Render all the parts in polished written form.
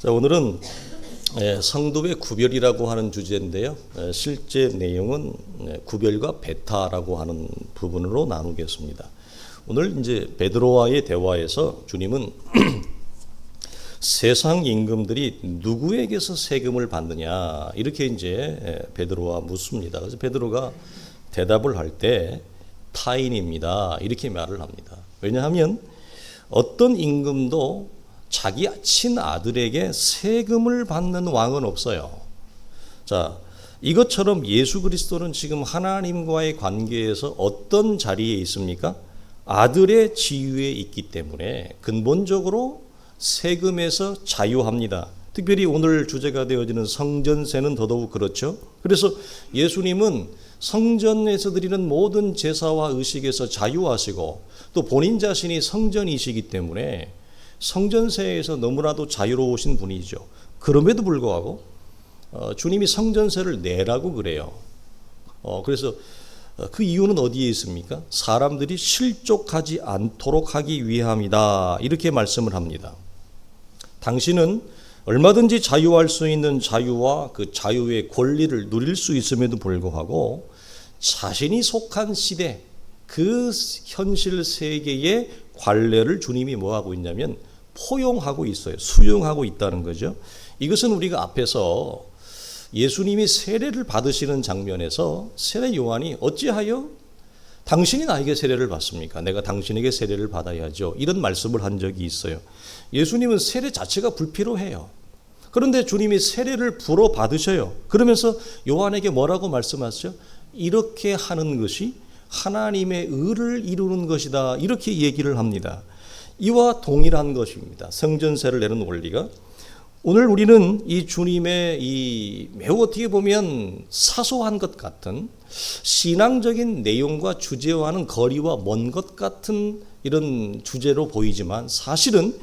자, 오늘은 성도의 구별이라고 하는 주제인데요. 실제 내용은 구별과 배타라고 하는 부분으로 나누겠습니다. 오늘 이제 베드로와의 대화에서 주님은 세상 임금들이 누구에게서 세금을 받느냐 이렇게 이제 베드로와 묻습니다. 그래서 베드로가 대답을 할 때 타인입니다 이렇게 말을 합니다. 왜냐하면 어떤 임금도 자기 친아들에게 세금을 받는 왕은 없어요. 자, 이것처럼 예수 그리스도는 지금 하나님과의 관계에서 어떤 자리에 있습니까? 아들의 지위에 있기 때문에 근본적으로 세금에서 자유합니다. 특별히 오늘 주제가 되어지는 성전세는 더더욱 그렇죠. 그래서 예수님은 성전에서 드리는 모든 제사와 의식에서 자유하시고 또 본인 자신이 성전이시기 때문에 성전세에서 너무나도 자유로우신 분이죠. 그럼에도 불구하고 주님이 성전세를 내라고 그래요. 그래서 그 이유는 어디에 있습니까? 사람들이 실족하지 않도록 하기 위함이다 이렇게 말씀을 합니다. 당신은 얼마든지 자유할 수 있는 자유와 그 자유의 권리를 누릴 수 있음에도 불구하고 자신이 속한 시대 그 현실 세계의 관례를 주님이 뭐하고 있냐면 포용하고 있어요. 수용하고 있다는 거죠. 이것은 우리가 앞에서 예수님이 세례를 받으시는 장면에서 세례 요한이 어찌하여 당신이 나에게 세례를 받습니까? 내가 당신에게 세례를 받아야죠. 이런 말씀을 한 적이 있어요. 예수님은 세례 자체가 불필요해요. 그런데 주님이 세례를 불어 받으셔요. 그러면서 요한에게 뭐라고 말씀하시죠? 이렇게 하는 것이 하나님의 의를 이루는 것이다 이렇게 얘기를 합니다. 이와 동일한 것입니다. 성전세를 내는 원리가. 오늘 우리는 이 주님의 이 매우 어떻게 보면 사소한 것 같은 신앙적인 내용과 주제와는 거리와 먼 것 같은 이런 주제로 보이지만 사실은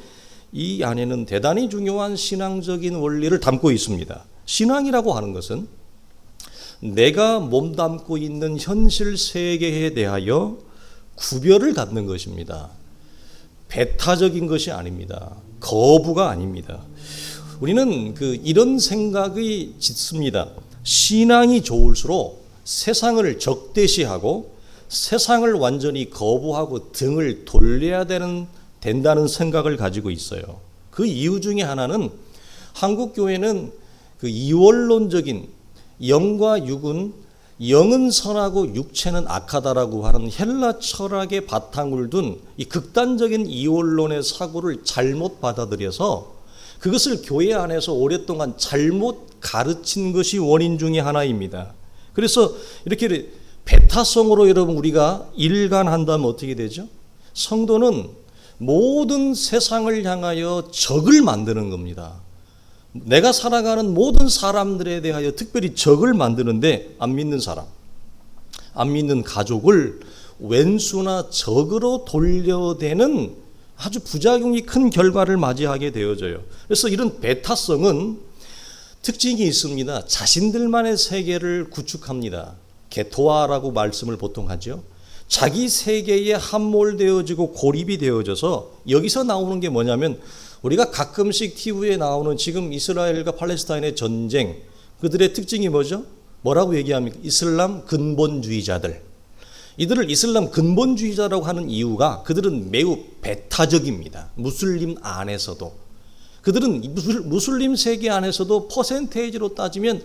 이 안에는 대단히 중요한 신앙적인 원리를 담고 있습니다. 신앙이라고 하는 것은 내가 몸담고 있는 현실 세계에 대하여 구별을 갖는 것입니다. 배타적인 것이 아닙니다. 거부가 아닙니다. 우리는 이런 생각이 짙습니다. 신앙이 좋을수록 세상을 적대시하고 세상을 완전히 거부하고 등을 돌려야 된다는 생각을 가지고 있어요. 그 이유 중에 하나는 한국 교회는 그 이원론적인 영과 육은 영은 선하고 육체는 악하다라고 하는 헬라 철학의 바탕을 둔 이 극단적인 이원론의 사고를 잘못 받아들여서 그것을 교회 안에서 오랫동안 잘못 가르친 것이 원인 중에 하나입니다. 그래서 이렇게 배타성으로 여러분 우리가 일관한다면 어떻게 되죠? 성도는 모든 세상을 향하여 적을 만드는 겁니다. 내가 살아가는 모든 사람들에 대하여 특별히 적을 만드는데 안 믿는 사람, 안 믿는 가족을 왼수나 적으로 돌려대는 아주 부작용이 큰 결과를 맞이하게 되어져요. 그래서 이런 배타성은 특징이 있습니다. 자신들만의 세계를 구축합니다. 개토화라고 말씀을 보통 하죠. 자기 세계에 함몰되어지고 고립이 되어져서 여기서 나오는 게 뭐냐면 우리가 가끔씩 TV에 나오는 지금 이스라엘과 팔레스타인의 전쟁 그들의 특징이 뭐죠? 뭐라고 얘기합니까? 이슬람 근본주의자들. 이들을 이슬람 근본주의자라고 하는 이유가 그들은 매우 배타적입니다. 무슬림 안에서도. 그들은 무슬림 세계 안에서도 퍼센테이지로 따지면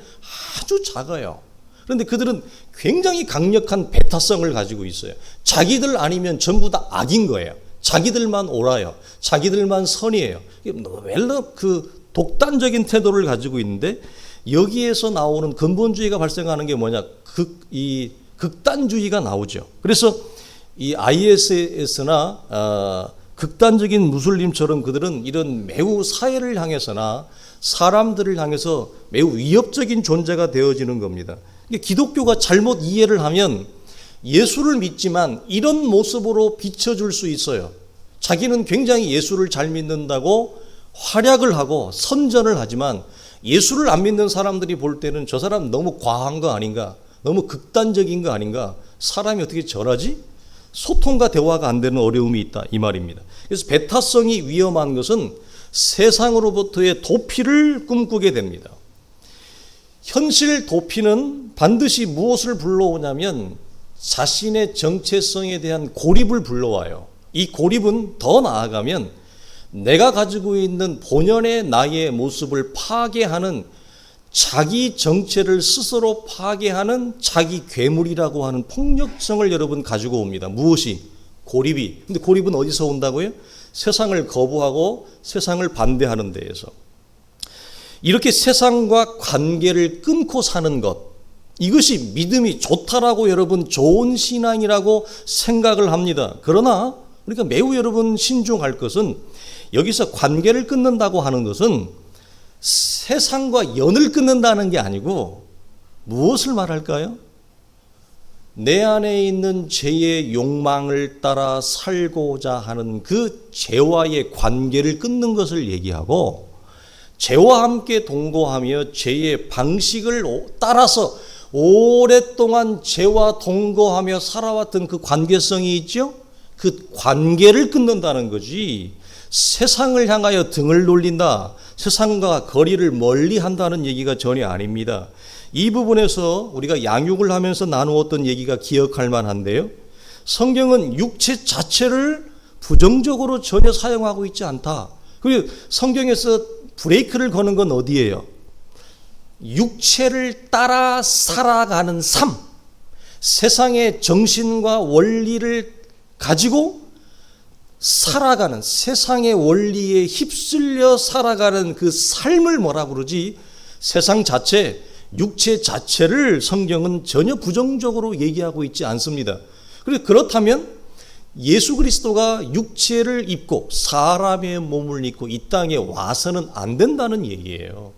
아주 작아요. 그런데 그들은 굉장히 강력한 배타성을 가지고 있어요. 자기들 아니면 전부 다 악인 거예요. 자기들만 옳아요. 자기들만 선이에요. 너무 독단적인 태도를 가지고 있는데 여기에서 나오는 근본주의가 발생하는 게 뭐냐? 극단주의가 나오죠. 그래서 이 ISS나 극단적인 무슬림처럼 그들은 이런 매우 사회를 향해서나 사람들을 향해서 매우 위협적인 존재가 되어지는 겁니다. 기독교가 잘못 이해를 하면 예수를 믿지만 이런 모습으로 비춰줄 수 있어요. 자기는 굉장히 예수를 잘 믿는다고 활약을 하고 선전을 하지만 예수를 안 믿는 사람들이 볼 때는 저 사람 너무 과한 거 아닌가, 너무 극단적인 거 아닌가, 사람이 어떻게 저러지? 소통과 대화가 안 되는 어려움이 있다 이 말입니다. 그래서 배타성이 위험한 것은 세상으로부터의 도피를 꿈꾸게 됩니다. 현실 도피는 반드시 무엇을 불러오냐면 자신의 정체성에 대한 고립을 불러와요. 이 고립은 더 나아가면 내가 가지고 있는 본연의 나의 모습을 파괴하는, 자기 정체를 스스로 파괴하는 자기 괴물이라고 하는 폭력성을 여러분 가지고 옵니다. 무엇이? 고립이. 근데 고립은 어디서 온다고요? 세상을 거부하고 세상을 반대하는 데에서. 이렇게 세상과 관계를 끊고 사는 것, 이것이 믿음이 좋다라고 여러분 좋은 신앙이라고 생각을 합니다. 그러나 우리가 매우 여러분 신중할 것은, 여기서 관계를 끊는다고 하는 것은 세상과 연을 끊는다는 게 아니고 무엇을 말할까요? 내 안에 있는 죄의 욕망을 따라 살고자 하는 그 죄와의 관계를 끊는 것을 얘기하고, 죄와 함께 동거하며 죄의 방식을 따라서 오랫동안 죄와 동거하며 살아왔던 그 관계성이 있죠? 그 관계를 끊는다는 거지, 세상을 향하여 등을 돌린다, 세상과 거리를 멀리 한다는 얘기가 전혀 아닙니다. 이 부분에서 우리가 양육을 하면서 나누었던 얘기가 기억할 만한데요, 성경은 육체 자체를 부정적으로 전혀 사용하고 있지 않다. 그리고 성경에서 브레이크를 거는 건 어디예요? 육체를 따라 살아가는 삶, 세상의 정신과 원리를 가지고 살아가는, 세상의 원리에 휩쓸려 살아가는 그 삶을 뭐라 그러지? 세상 자체, 육체 자체를 성경은 전혀 부정적으로 얘기하고 있지 않습니다. 그렇다면 예수 그리스도가 육체를 입고 사람의 몸을 입고 이 땅에 와서는 안 된다는 얘기예요.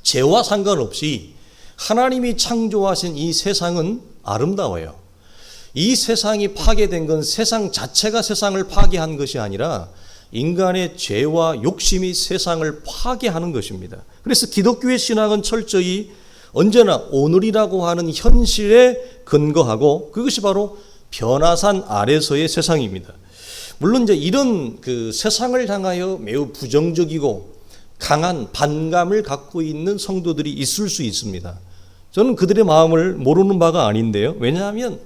죄와 상관없이 하나님이 창조하신 이 세상은 아름다워요. 이 세상이 파괴된 건 세상 자체가 세상을 파괴한 것이 아니라 인간의 죄와 욕심이 세상을 파괴하는 것입니다. 그래서 기독교의 신앙은 철저히 언제나 오늘이라고 하는 현실에 근거하고, 그것이 바로 변화산 아래서의 세상입니다. 물론 이제 이런 그 세상을 향하여 매우 부정적이고 강한 반감을 갖고 있는 성도들이 있을 수 있습니다. 저는 그들의 마음을 모르는 바가 아닌데요. 왜냐하면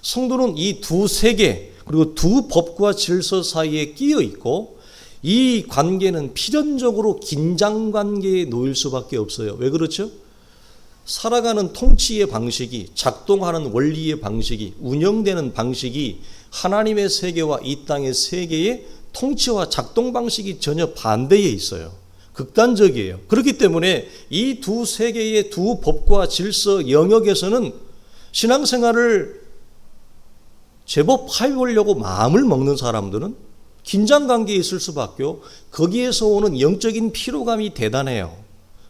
성도는 이 두 세계 그리고 두 법과 질서 사이에 끼어 있고, 이 관계는 필연적으로 긴장 관계에 놓일 수밖에 없어요. 왜 그렇죠? 살아가는 통치의 방식이, 작동하는 원리의 방식이, 운영되는 방식이 하나님의 세계와 이 땅의 세계의 통치와 작동 방식이 전혀 반대에 있어요. 극단적이에요. 그렇기 때문에 이 두 세계의 두 법과 질서 영역에서는 신앙생활을 제법 해보려고 마음을 먹는 사람들은 긴장관계에 있을 수밖에, 거기에서 오는 영적인 피로감이 대단해요.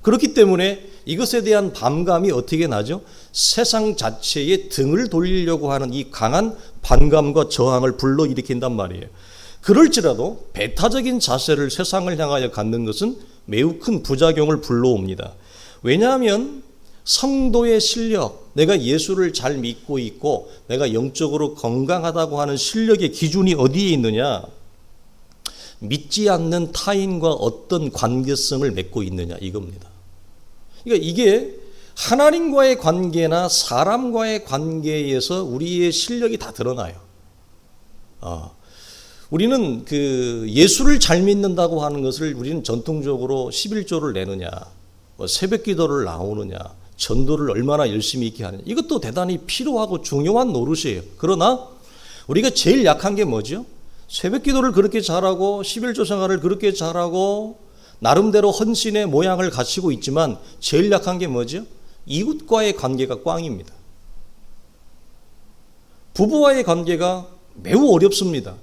그렇기 때문에 이것에 대한 반감이 어떻게 나죠? 세상 자체에 등을 돌리려고 하는 이 강한 반감과 저항을 불러일으킨단 말이에요. 그럴지라도 배타적인 자세를 세상을 향하여 갖는 것은 매우 큰 부작용을 불러옵니다. 왜냐하면 성도의 실력, 내가 예수를 잘 믿고 있고 내가 영적으로 건강하다고 하는 실력의 기준이 어디에 있느냐? 믿지 않는 타인과 어떤 관계성을 맺고 있느냐, 이겁니다. 그러니까 이게 하나님과의 관계나 사람과의 관계에서 우리의 실력이 다 드러나요. 우리는 그 예수를 잘 믿는다고 하는 것을 우리는 전통적으로 11조를 내느냐, 새벽 기도를 나오느냐, 전도를 얼마나 열심히 있게 하느냐, 이것도 대단히 필요하고 중요한 노릇이에요. 그러나 우리가 제일 약한 게 뭐죠? 새벽 기도를 그렇게 잘하고 11조 생활을 그렇게 잘하고 나름대로 헌신의 모양을 갖추고 있지만 제일 약한 게 뭐죠? 이웃과의 관계가 꽝입니다. 부부와의 관계가 매우 어렵습니다.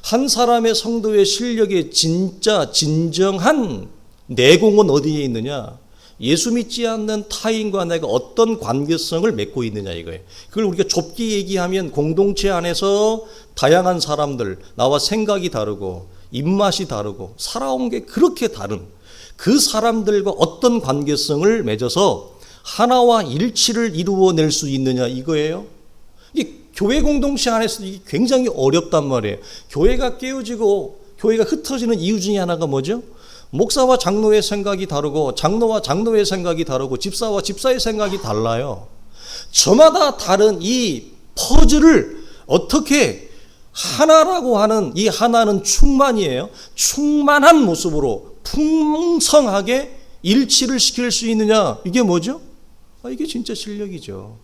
한 사람의 성도의 실력의 진짜 진정한 내공은 어디에 있느냐? 예수 믿지 않는 타인과 내가 어떤 관계성을 맺고 있느냐, 이거예요. 그걸 우리가 좁게 얘기하면 공동체 안에서 다양한 사람들, 나와 생각이 다르고 입맛이 다르고 살아온 게 그렇게 다른 그 사람들과 어떤 관계성을 맺어서 하나와 일치를 이루어낼 수 있느냐, 이거예요. 이게 교회 공동체 안에서 이게 굉장히 어렵단 말이에요. 교회가 깨어지고 교회가 흩어지는 이유 중에 하나가 뭐죠? 목사와 장로의 생각이 다르고 장로와 장로의 생각이 다르고 집사와 집사의 생각이 달라요. 저마다 다른 이 퍼즐을 어떻게 하나라고 하는 이 하나는 충만이에요. 충만한 모습으로 풍성하게 일치를 시킬 수 있느냐, 이게 뭐죠? 이게 진짜 실력이죠.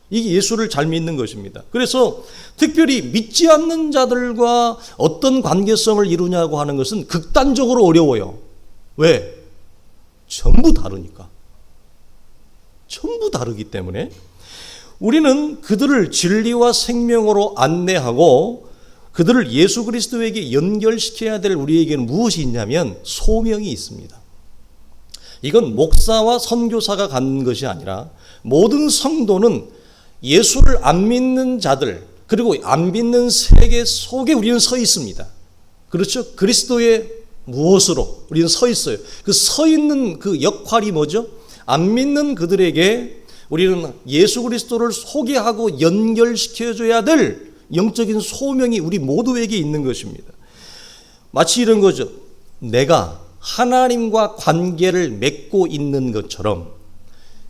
이게 예수를 잘 믿는 것입니다. 그래서 특별히 믿지 않는 자들과 어떤 관계성을 이루냐고 하는 것은 극단적으로 어려워요. 왜? 전부 다르니까. 전부 다르기 때문에 우리는 그들을 진리와 생명으로 안내하고 그들을 예수 그리스도에게 연결시켜야 될 우리에게는 무엇이 있냐면 소명이 있습니다. 이건 목사와 선교사가 갖는 것이 아니라 모든 성도는 예수를 안 믿는 자들 그리고 안 믿는 세계 속에 우리는 서 있습니다. 그렇죠? 그리스도의 무엇으로 우리는 서 있어요. 그 서 있는 그 역할이 뭐죠? 안 믿는 그들에게 우리는 예수 그리스도를 소개하고 연결시켜줘야 될 영적인 소명이 우리 모두에게 있는 것입니다. 마치 이런 거죠. 내가 하나님과 관계를 맺고 있는 것처럼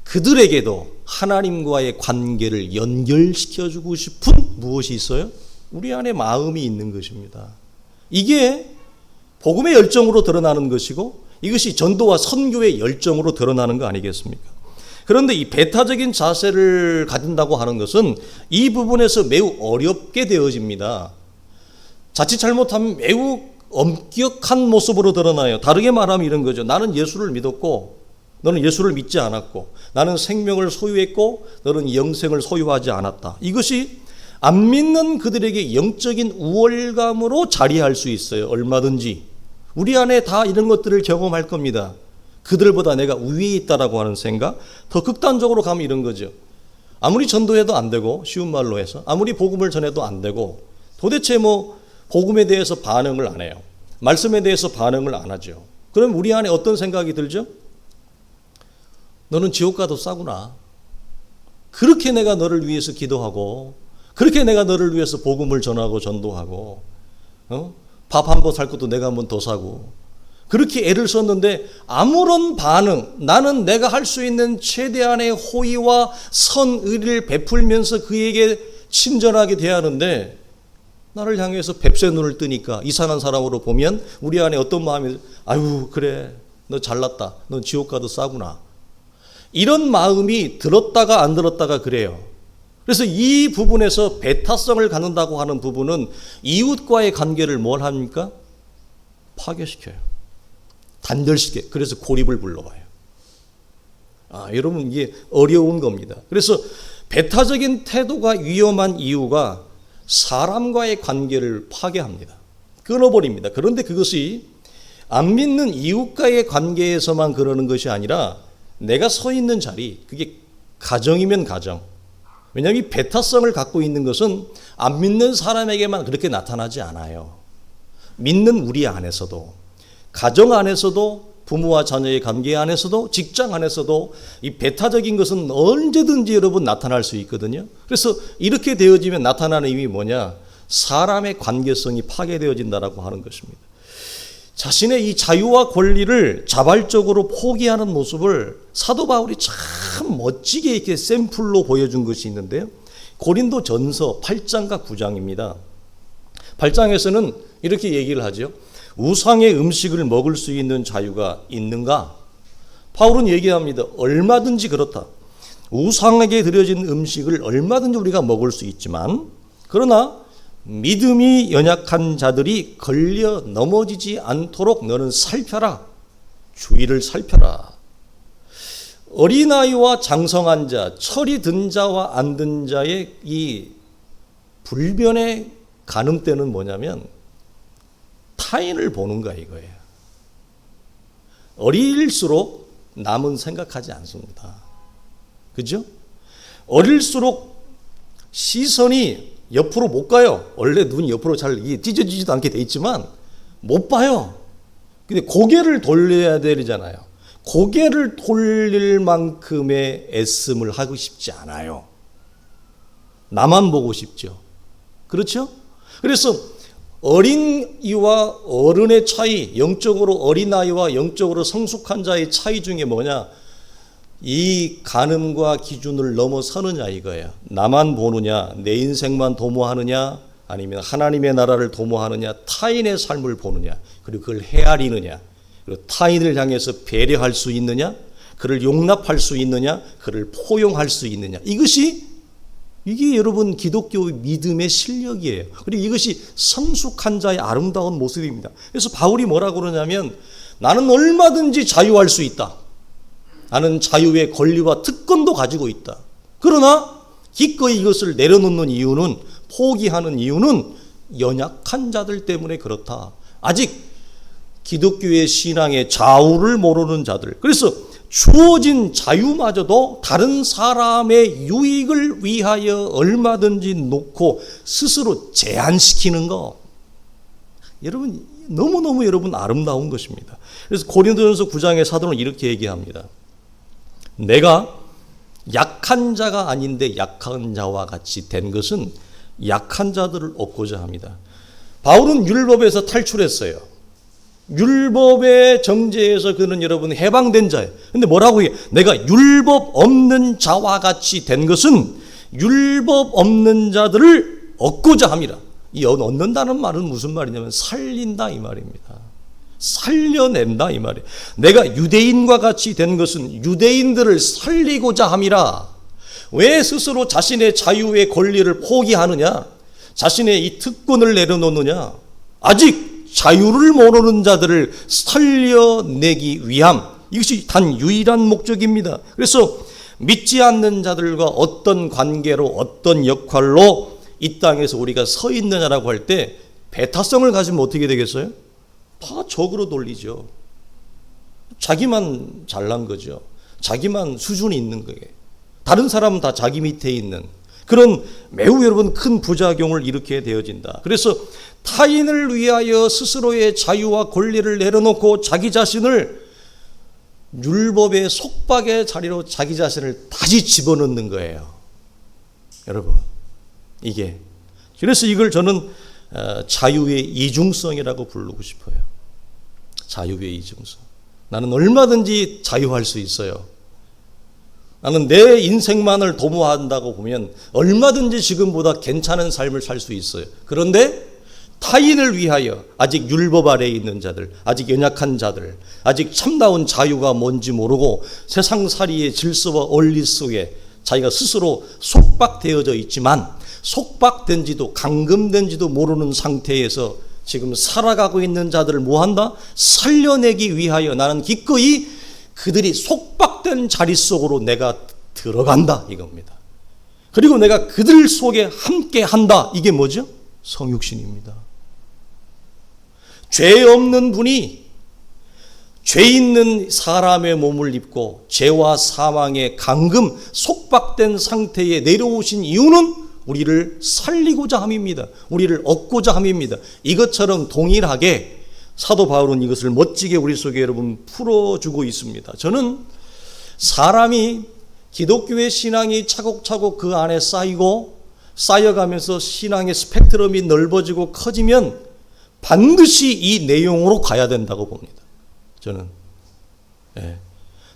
그들에게도 하나님과의 관계를 연결시켜주고 싶은 무엇이 있어요? 우리 안에 마음이 있는 것입니다. 이게 복음의 열정으로 드러나는 것이고 이것이 전도와 선교의 열정으로 드러나는 거 아니겠습니까? 그런데 이 배타적인 자세를 가진다고 하는 것은 이 부분에서 매우 어렵게 되어집니다. 자칫 잘못하면 매우 엄격한 모습으로 드러나요. 다르게 말하면 이런 거죠. 나는 예수를 믿었고 너는 예수를 믿지 않았고 나는 생명을 소유했고 너는 영생을 소유하지 않았다. 이것이 안 믿는 그들에게 영적인 우월감으로 자리할 수 있어요. 얼마든지. 우리 안에 다 이런 것들을 경험할 겁니다. 그들보다 내가 우위에 있다라고 하는 생각. 더 극단적으로 가면 이런 거죠. 아무리 전도해도 안 되고 쉬운 말로 해서 아무리 복음을 전해도 안 되고 도대체 복음에 대해서 반응을 안 해요. 말씀에 대해서 반응을 안 하죠. 그럼 우리 안에 어떤 생각이 들죠? 너는 지옥 가도 싸구나. 그렇게 내가 너를 위해서 기도하고 그렇게 내가 너를 위해서 복음을 전하고 전도하고 밥 한 번 살 것도 내가 한 번 더 사고 그렇게 애를 썼는데 아무런 반응, 나는 내가 할 수 있는 최대한의 호의와 선의를 베풀면서 그에게 친절하게 대하는데 나를 향해서 뱁새 눈을 뜨니까 이상한 사람으로 보면 우리 안에 어떤 마음이 아유 그래 너 잘났다. 너 지옥 가도 싸구나. 이런 마음이 들었다가 안 들었다가 그래요. 그래서 이 부분에서 배타성을 갖는다고 하는 부분은 이웃과의 관계를 뭘 합니까? 파괴시켜요. 단절시켜요. 그래서 고립을 불러와요. 여러분 이게 어려운 겁니다. 그래서 배타적인 태도가 위험한 이유가 사람과의 관계를 파괴합니다. 끊어버립니다. 그런데 그것이 안 믿는 이웃과의 관계에서만 그러는 것이 아니라 내가 서 있는 자리, 그게 가정이면 가정. 왜냐하면 이 배타성을 갖고 있는 것은 안 믿는 사람에게만 그렇게 나타나지 않아요. 믿는 우리 안에서도, 가정 안에서도, 부모와 자녀의 관계 안에서도, 직장 안에서도 이 배타적인 것은 언제든지 여러분 나타날 수 있거든요. 그래서 이렇게 되어지면 나타나는 의미 뭐냐? 사람의 관계성이 파괴되어진다라고 하는 것입니다. 자신의 이 자유와 권리를 자발적으로 포기하는 모습을 사도 바울이 참 멋지게 이렇게 샘플로 보여준 것이 있는데요. 고린도 전서 8장과 9장입니다. 8장에서는 이렇게 얘기를 하죠. 우상의 음식을 먹을 수 있는 자유가 있는가? 바울은 얘기합니다. 얼마든지 그렇다. 우상에게 드려진 음식을 얼마든지 우리가 먹을 수 있지만 그러나 믿음이 연약한 자들이 걸려 넘어지지 않도록 너는 살펴라. 주의를 살펴라. 어린아이와 장성한 자, 철이 든 자와 안 든 자의 이 불변의 가늠대는 뭐냐면 타인을 보는 거야 이거예요. 어릴수록 남은 생각하지 않습니다. 그죠? 어릴수록 시선이 옆으로 못 가요. 원래 눈이 옆으로 잘 찢어지지도 않게 돼 있지만 못 봐요. 근데 고개를 돌려야 되잖아요. 고개를 돌릴 만큼의 애씀을 하고 싶지 않아요. 나만 보고 싶죠. 그렇죠? 그래서 어린이와 어른의 차이, 영적으로 어린아이와 영적으로 성숙한 자의 차이 중에 뭐냐? 이 간음과 기준을 넘어서느냐 이거야. 나만 보느냐, 내 인생만 도모하느냐, 아니면 하나님의 나라를 도모하느냐, 타인의 삶을 보느냐, 그리고 그걸 헤아리느냐, 그리고 타인을 향해서 배려할 수 있느냐, 그를 용납할 수 있느냐, 그를 포용할 수 있느냐. 이게 여러분 기독교 믿음의 실력이에요. 그리고 이것이 성숙한 자의 아름다운 모습입니다. 그래서 바울이 뭐라고 그러냐면 나는 얼마든지 자유할 수 있다. 나는 자유의 권리와 특권도 가지고 있다. 그러나 기꺼이 이것을 내려놓는 이유는, 포기하는 이유는 연약한 자들 때문에 그렇다. 아직 기독교의 신앙의 좌우를 모르는 자들. 그래서 주어진 자유마저도 다른 사람의 유익을 위하여 얼마든지 놓고 스스로 제한시키는 거. 여러분 너무너무 여러분 아름다운 것입니다. 그래서 고린도전서 9장의 사도는 이렇게 얘기합니다. 내가 약한 자가 아닌데 약한 자와 같이 된 것은 약한 자들을 얻고자 합니다. 바울은 율법에서 탈출했어요. 율법의 정죄에서 그는 여러분 해방된 자예요. 근데 뭐라고 해요? 내가 율법 없는 자와 같이 된 것은 율법 없는 자들을 얻고자 함이라. 이 얻는다는 말은 무슨 말이냐면 살린다 이 말입니다. 살려낸다 이 말이에요. 내가 유대인과 같이 된 것은 유대인들을 살리고자 함이라. 왜 스스로 자신의 자유의 권리를 포기하느냐? 자신의 이 특권을 내려놓느냐? 아직 자유를 모르는 자들을 살려내기 위함. 이것이 단 유일한 목적입니다. 그래서 믿지 않는 자들과 어떤 관계로 어떤 역할로 이 땅에서 우리가 서 있느냐라고 할 때 배타성을 가지면 어떻게 되겠어요? 다 적으로 돌리죠. 자기만 잘난 거죠. 자기만 수준이 있는 거예요. 다른 사람은 다 자기 밑에 있는 그런 매우 여러분 큰 부작용을 일으키게 되어진다. 그래서 타인을 위하여 스스로의 자유와 권리를 내려놓고 자기 자신을 율법의 속박의 자리로 자기 자신을 다시 집어넣는 거예요. 여러분 이게 그래서 이걸 저는 자유의 이중성이라고 부르고 싶어요. 자유의 이중성. 나는 얼마든지 자유할 수 있어요. 나는 내 인생만을 도모한다고 보면 얼마든지 지금보다 괜찮은 삶을 살 수 있어요. 그런데 타인을 위하여 아직 율법 아래에 있는 자들, 아직 연약한 자들, 아직 참다운 자유가 뭔지 모르고 세상살이의 질서와 원리 속에 자기가 스스로 속박되어져 있지만 속박된지도 감금된지도 모르는 상태에서 지금 살아가고 있는 자들을 뭐한다? 살려내기 위하여 나는 기꺼이 그들이 속박된 자리 속으로 내가 들어간다 이겁니다. 그리고 내가 그들 속에 함께 한다. 이게 뭐죠? 성육신입니다. 죄 없는 분이 죄 있는 사람의 몸을 입고 죄와 사망의 감금, 속박된 상태에 내려오신 이유는 우리를 살리고자 함입니다. 우리를 얻고자 함입니다. 이것처럼 동일하게 사도 바울은 이것을 멋지게 우리 속에 여러분 풀어주고 있습니다. 저는 사람이 기독교의 신앙이 차곡차곡 그 안에 쌓여가면서 신앙의 스펙트럼이 넓어지고 커지면 반드시 이 내용으로 가야 된다고 봅니다.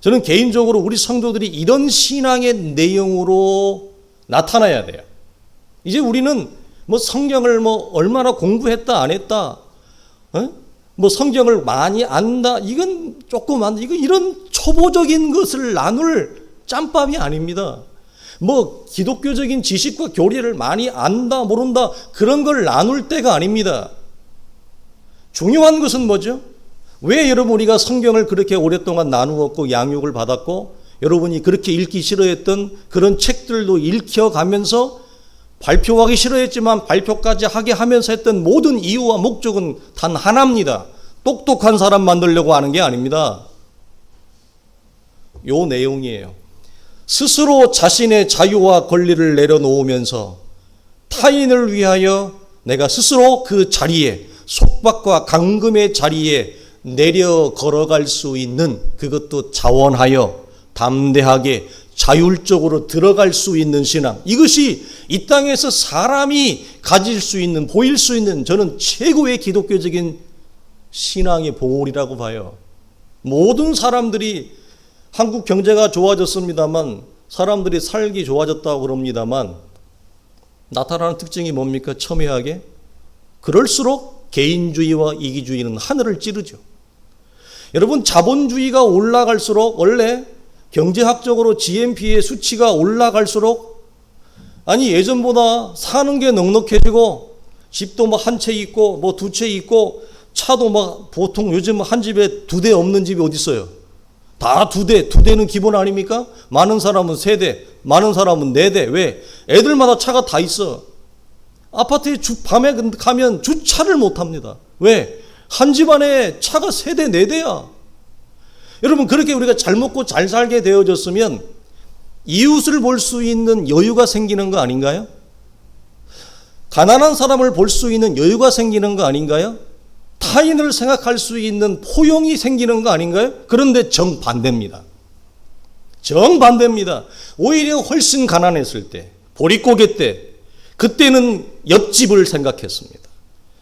저는 개인적으로 우리 성도들이 이런 신앙의 내용으로 나타나야 돼요. 이제 우리는 뭐 성경을 뭐 얼마나 공부했다 안 했다, 뭐 성경을 많이 안다, 이건 조금 안다, 이거 이런 초보적인 것을 나눌 짬밥이 아닙니다. 뭐 기독교적인 지식과 교리를 많이 안다 모른다 그런 걸 나눌 때가 아닙니다. 중요한 것은 뭐죠? 왜 여러분 우리가 성경을 그렇게 오랫동안 나누었고 양육을 받았고 여러분이 그렇게 읽기 싫어했던 그런 책들도 읽혀가면서 발표하기 싫어했지만 발표까지 하게 하면서 했던 모든 이유와 목적은 단 하나입니다. 똑똑한 사람 만들려고 하는 게 아닙니다. 요 내용이에요. 스스로 자신의 자유와 권리를 내려놓으면서 타인을 위하여 내가 스스로 그 자리에 속박과 감금의 자리에 내려 걸어갈 수 있는 그것도 자원하여 담대하게 자율적으로 들어갈 수 있는 신앙, 이것이 이 땅에서 사람이 가질 수 있는, 보일 수 있는 저는 최고의 기독교적인 신앙의 봉우리라고 봐요. 모든 사람들이 한국 경제가 좋아졌습니다만, 사람들이 살기 좋아졌다고 그럽니다만 나타나는 특징이 뭡니까? 첨예하게 그럴수록 개인주의와 이기주의는 하늘을 찌르죠. 여러분, 자본주의가 올라갈수록, 원래 경제학적으로 GNP의 수치가 올라갈수록, 아니 예전보다 사는 게 넉넉해지고 집도 뭐 한 채 있고 뭐 두 채 있고 차도 막 보통 요즘 한 집에 2대 없는 집이 어디 있어요? 다 2대, 2대는 기본 아닙니까? 많은 사람은 3대, 많은 사람은 4대. 왜? 애들마다 차가 다 있어. 아파트에 밤에 가면 주차를 못 합니다. 왜? 한 집안에 차가 3대, 4대야. 여러분, 그렇게 우리가 잘 먹고 잘 살게 되어졌으면 이웃을 볼 수 있는 여유가 생기는 거 아닌가요? 가난한 사람을 볼 수 있는 여유가 생기는 거 아닌가요? 타인을 생각할 수 있는 포용이 생기는 거 아닌가요? 그런데 정반대입니다. 정반대입니다. 오히려 훨씬 가난했을 때, 보릿고개 때, 그때는 옆집을 생각했습니다.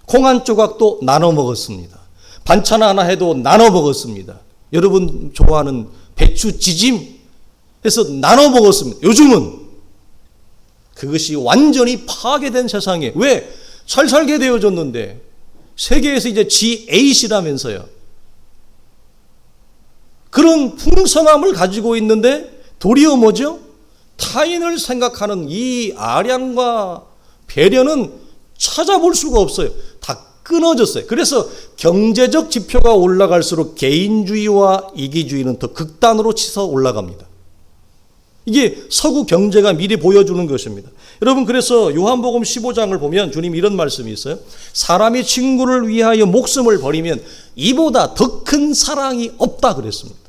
콩 한 조각도 나눠 먹었습니다. 반찬 하나 해도 나눠 먹었습니다. 여러분 좋아하는 배추 지짐 해서 나눠 먹었습니다. 요즘은 그것이 완전히 파괴된 세상에, 왜? 잘 살게 되어졌는데 세계에서 이제 G8이라면서요. 그런 풍성함을 가지고 있는데 도리어 뭐죠? 타인을 생각하는 이 아량과 배려는 찾아볼 수가 없어요. 다 끊어졌어요. 그래서 경제적 지표가 올라갈수록 개인주의와 이기주의는 더 극단으로 치서 올라갑니다. 이게 서구 경제가 미리 보여주는 것입니다. 여러분, 그래서 요한복음 15장을 보면 주님이 이런 말씀이 있어요. 사람이 친구를 위하여 목숨을 버리면 이보다 더 큰 사랑이 없다 그랬습니다.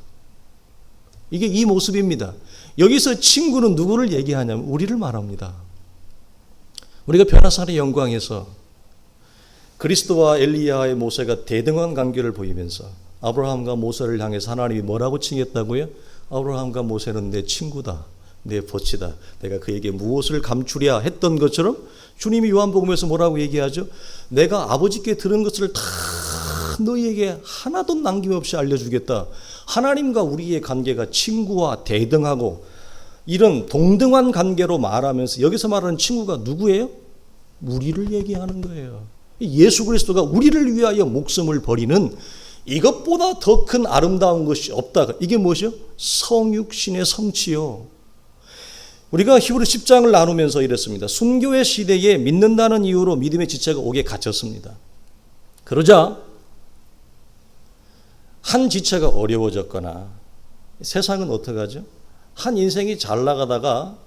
이게 이 모습입니다. 여기서 친구는 누구를 얘기하냐면 우리를 말합니다. 우리가 변화산의 영광에서 그리스도와 엘리야의 모세가 대등한 관계를 보이면서 아브라함과 모세를 향해서 하나님이 뭐라고 칭했다고요? 아브라함과 모세는 내 친구다, 내 보치다, 내가 그에게 무엇을 감추랴 했던 것처럼 주님이 요한복음에서 뭐라고 얘기하죠? 내가 아버지께 들은 것을 다 너희에게 하나도 남김없이 알려주겠다. 하나님과 우리의 관계가 친구와 대등하고 이런 동등한 관계로 말하면서 여기서 말하는 친구가 누구예요? 우리를 얘기하는 거예요. 예수 그리스도가 우리를 위하여 목숨을 버리는 이것보다 더 큰 아름다운 것이 없다. 이게 무엇이요? 성육신의 성취요. 우리가 히브리 10장을 나누면서 이랬습니다. 순교의 시대에 믿는다는 이유로 믿음의 지체가 옥에 갇혔습니다. 그러자 한 지체가 어려워졌거나, 세상은 어떻게 하죠? 한 인생이 잘 나가다가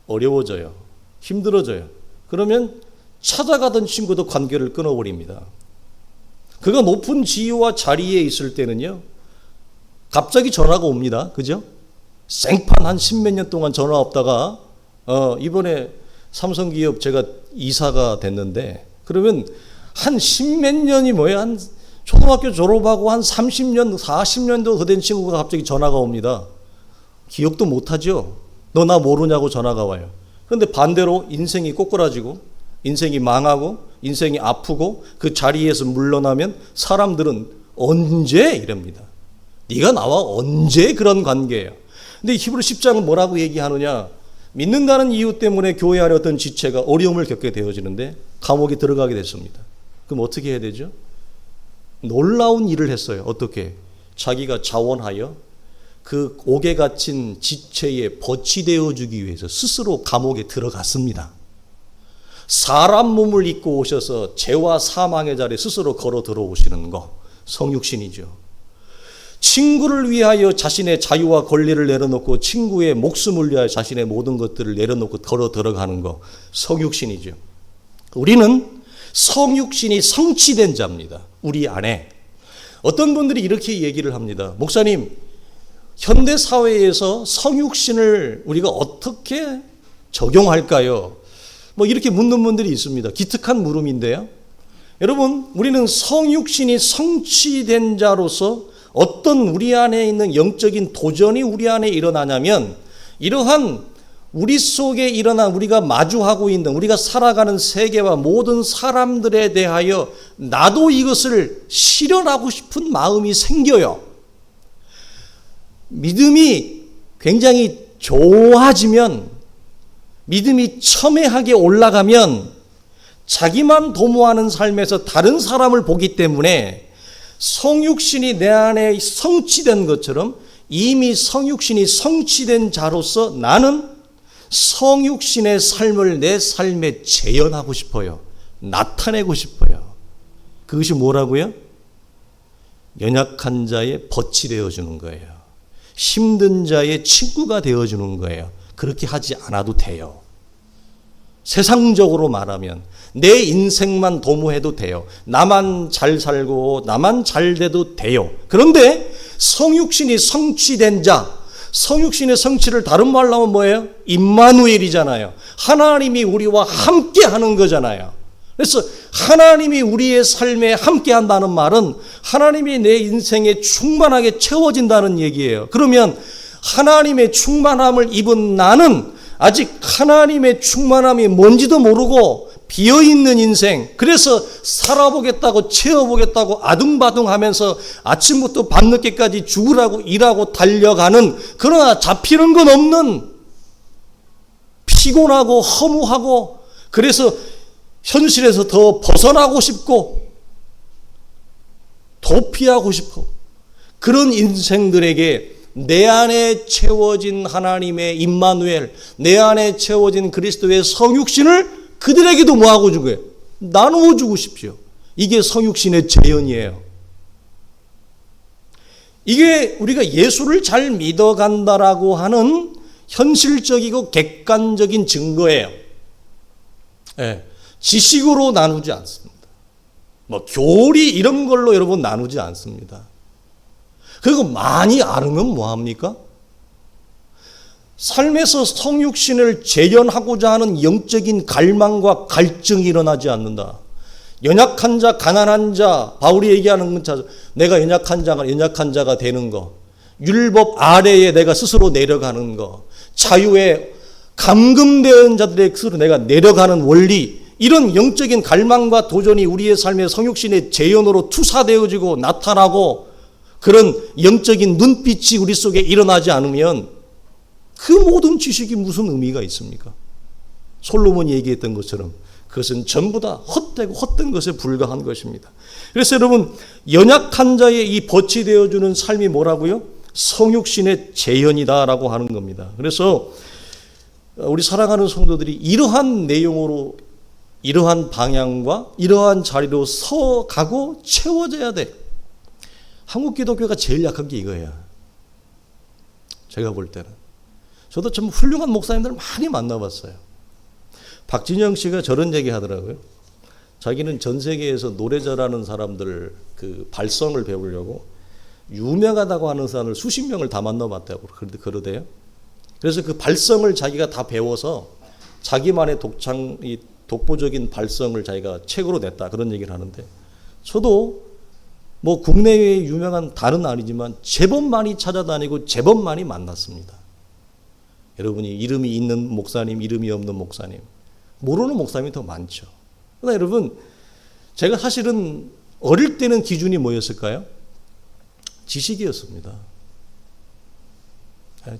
어려워져요. 힘들어져요. 그러면 찾아가던 친구도 관계를 끊어버립니다. 그가 높은 지위와 자리에 있을 때는요, 갑자기 전화가 옵니다. 그죠? 생판 한 10몇 년 동안 전화 없다가 이번에 삼성기업 제가 이사가 됐는데, 그러면 한 10몇 년이 뭐예요? 한 초등학교 졸업하고 한 30년, 40년도 더 된 친구가 갑자기 전화가 옵니다. 기억도 못하죠? 너 나 모르냐고 전화가 와요. 그런데 반대로 인생이 꼬꾸라지고 인생이 망하고 인생이 아프고 그 자리에서 물러나면 사람들은 언제 이럽니다. 네가 나와 언제 그런 관계예요. 근데 히브리 10장은 뭐라고 얘기하느냐? 믿는다는 이유 때문에 교회 안에 어떤 지체가 어려움을 겪게 되어지는데 감옥에 들어가게 됐습니다. 그럼 어떻게 해야 되죠? 놀라운 일을 했어요. 어떻게? 자기가 자원하여 그 옥에 갇힌 지체에 벗이 되어주기 위해서 스스로 감옥에 들어갔습니다. 사람 몸을 입고 오셔서 죄와 사망의 자리에 스스로 걸어 들어오시는 거, 성육신이죠. 친구를 위하여 자신의 자유와 권리를 내려놓고 친구의 목숨을 위하여 자신의 모든 것들을 내려놓고 걸어 들어가는 거, 성육신이죠. 우리는 성육신이 성취된 자입니다. 우리 안에. 어떤 분들이 이렇게 얘기를 합니다. 목사님, 현대 사회에서 성육신을 우리가 어떻게 적용할까요? 뭐 이렇게 묻는 분들이 있습니다. 기특한 물음인데요. 여러분, 우리는 성육신이 성취된 자로서 어떤 우리 안에 있는 영적인 도전이 우리 안에 일어나냐면 이러한 우리 속에 일어난 우리가 마주하고 있는 우리가 살아가는 세계와 모든 사람들에 대하여 나도 이것을 실현하고 싶은 마음이 생겨요. 믿음이 굉장히 좋아지면, 믿음이 첨예하게 올라가면 자기만 도모하는 삶에서 다른 사람을 보기 때문에 성육신이 내 안에 성취된 것처럼 이미 성육신이 성취된 자로서 나는 성육신의 삶을 내 삶에 재현하고 싶어요. 나타내고 싶어요. 그것이 뭐라고요? 연약한 자의 벗이 되어주는 거예요. 힘든 자의 친구가 되어주는 거예요. 그렇게 하지 않아도 돼요. 세상적으로 말하면 내 인생만 도모해도 돼요. 나만 잘 살고 나만 잘 돼도 돼요. 그런데 성육신이 성취된 자, 성육신의 성취를 다른 말로 하면 뭐예요? 임마누엘이잖아요. 하나님이 우리와 함께 하는 거잖아요. 그래서 하나님이 우리의 삶에 함께 한다는 말은 하나님이 내 인생에 충만하게 채워진다는 얘기예요. 그러면 하나님의 충만함을 입은 나는 아직 하나님의 충만함이 뭔지도 모르고 비어있는 인생, 그래서 살아보겠다고 채워보겠다고 아둥바둥하면서 아침부터 밤늦게까지 죽으라고 일하고 달려가는, 그러나 잡히는 건 없는, 피곤하고 허무하고, 그래서 현실에서 더 벗어나고 싶고 도피하고 싶어, 그런 인생들에게 내 안에 채워진 하나님의 임마누엘, 내 안에 채워진 그리스도의 성육신을 그들에게도 뭐하고 주고요? 나누어 주고 싶죠. 이게 성육신의 재현이에요. 이게 우리가 예수를 잘 믿어간다라고 하는 현실적이고 객관적인 증거예요. 네. 지식으로 나누지 않습니다. 뭐 교리 이런 걸로 여러분 나누지 않습니다. 그리고 많이 알으면 뭐합니까? 삶에서 성육신을 재현하고자 하는 영적인 갈망과 갈증이 일어나지 않는다. 연약한 자, 가난한 자, 바울이 얘기하는 건 내가 연약한 자가 되는 거, 율법 아래에 내가 스스로 내려가는 거, 자유에 감금된 자들의 스스로 내가 내려가는 원리, 이런 영적인 갈망과 도전이 우리의 삶의 성육신의 재현으로 투사되어지고 나타나고 그런 영적인 눈빛이 우리 속에 일어나지 않으면 그 모든 지식이 무슨 의미가 있습니까? 솔로몬이 얘기했던 것처럼 그것은 전부 다 헛되고 헛된 것에 불과한 것입니다. 그래서 여러분, 연약한 자의 이 벗이 되어주는 삶이 뭐라고요? 성육신의 재현이다라고 하는 겁니다. 그래서 우리 사랑하는 성도들이 이러한 내용으로, 이러한 방향과 이러한 자리로 서가고 채워져야 돼. 한국 기독교가 제일 약한 게 이거예요. 제가 볼 때는. 저도 좀 훌륭한 목사님들 많이 만나봤어요. 박진영 씨가 저런 얘기 하더라고요. 자기는 전 세계에서 노래 잘하는 사람들 그 발성을 배우려고 유명하다고 하는 사람을 수십 명을 다 만나봤다고 그러대요. 그래서 그 발성을 자기가 다 배워서 자기만의 독보적인 발성을 자기가 책으로 냈다, 그런 얘기를 하는데, 저도 뭐 국내외에 유명한 다는 아니지만 제법 많이 찾아다니고 제법 많이 만났습니다. 여러분이 이름이 있는 목사님, 이름이 없는 목사님, 모르는 목사님이 더 많죠. 그러나 여러분, 제가 사실은 어릴 때는 기준이 뭐였을까요? 지식이었습니다.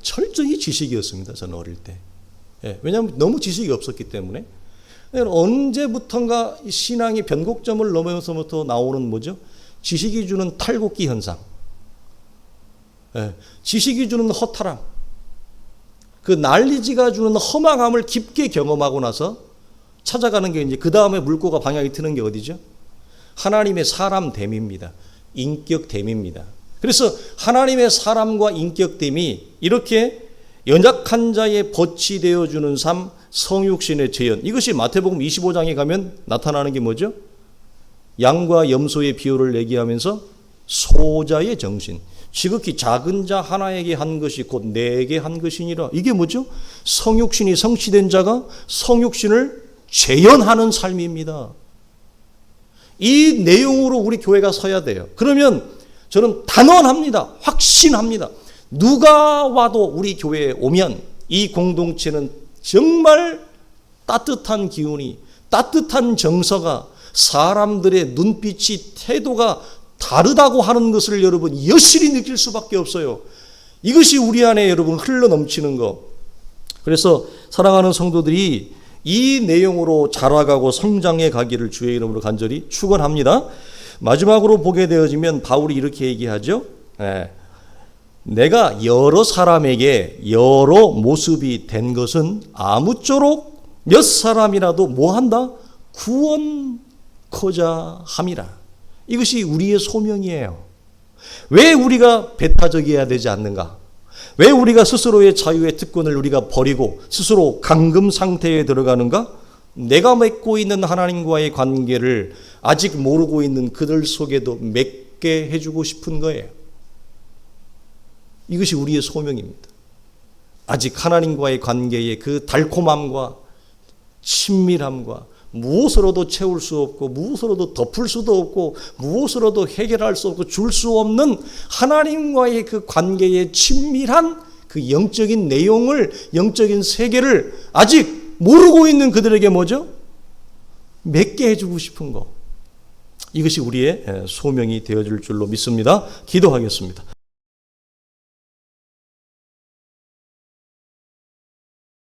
철저히 지식이었습니다. 저는 어릴 때. 왜냐하면 너무 지식이 없었기 때문에. 언제부턴가 신앙이 변곡점을 넘어서부터 나오는 뭐죠? 지식이 주는 탈곡기 현상, 지식이 주는 허탈함, 그 난리지가 주는 허망함을 깊게 경험하고 나서 찾아가는 게 이제 그 다음에 물꼬가 방향이 트는 게 어디죠? 하나님의 사람됨입니다. 인격됨입니다. 그래서 하나님의 사람과 인격됨이 이렇게 연약한 자의 벗이 되어주는 삶, 성육신의 재현, 이것이 마태복음 25장에 가면 나타나는 게 뭐죠? 양과 염소의 비유를 얘기하면서 소자의 정신, 지극히 작은 자 하나에게 한 것이 곧 내게 한 것이니라. 이게 뭐죠? 성육신이 성취된 자가 성육신을 재현하는 삶입니다. 이 내용으로 우리 교회가 서야 돼요. 그러면 저는 단언합니다. 확신합니다. 누가 와도 우리 교회에 오면 이 공동체는 정말 따뜻한 기운이, 따뜻한 정서가, 사람들의 눈빛이, 태도가 다르다고 하는 것을 여러분 여실히 느낄 수밖에 없어요. 이것이 우리 안에 여러분 흘러 넘치는 것. 그래서 사랑하는 성도들이 이 내용으로 자라가고 성장해 가기를 주의 이름으로 간절히 축원합니다. 마지막으로 보게 되어지면 바울이 이렇게 얘기하죠. 내가 여러 사람에게 여러 모습이 된 것은 아무쪼록 몇 사람이라도 뭐한다? 구원코자 함이라. 이것이 우리의 소명이에요. 왜 우리가 배타적이어야 되지 않는가? 왜 우리가 스스로의 자유의 특권을 우리가 버리고 스스로 감금 상태에 들어가는가? 내가 맺고 있는 하나님과의 관계를 아직 모르고 있는 그들 속에도 맺게 해주고 싶은 거예요. 이것이 우리의 소명입니다. 아직 하나님과의 관계의 그 달콤함과 친밀함과 무엇으로도 채울 수 없고 무엇으로도 덮을 수도 없고 무엇으로도 해결할 수 없고 줄 수 없는 하나님과의 그 관계의 친밀한 그 영적인 내용을, 영적인 세계를 아직 모르고 있는 그들에게 뭐죠? 맺게 해주고 싶은 거. 이것이 우리의 소명이 되어줄 줄로 믿습니다. 기도하겠습니다.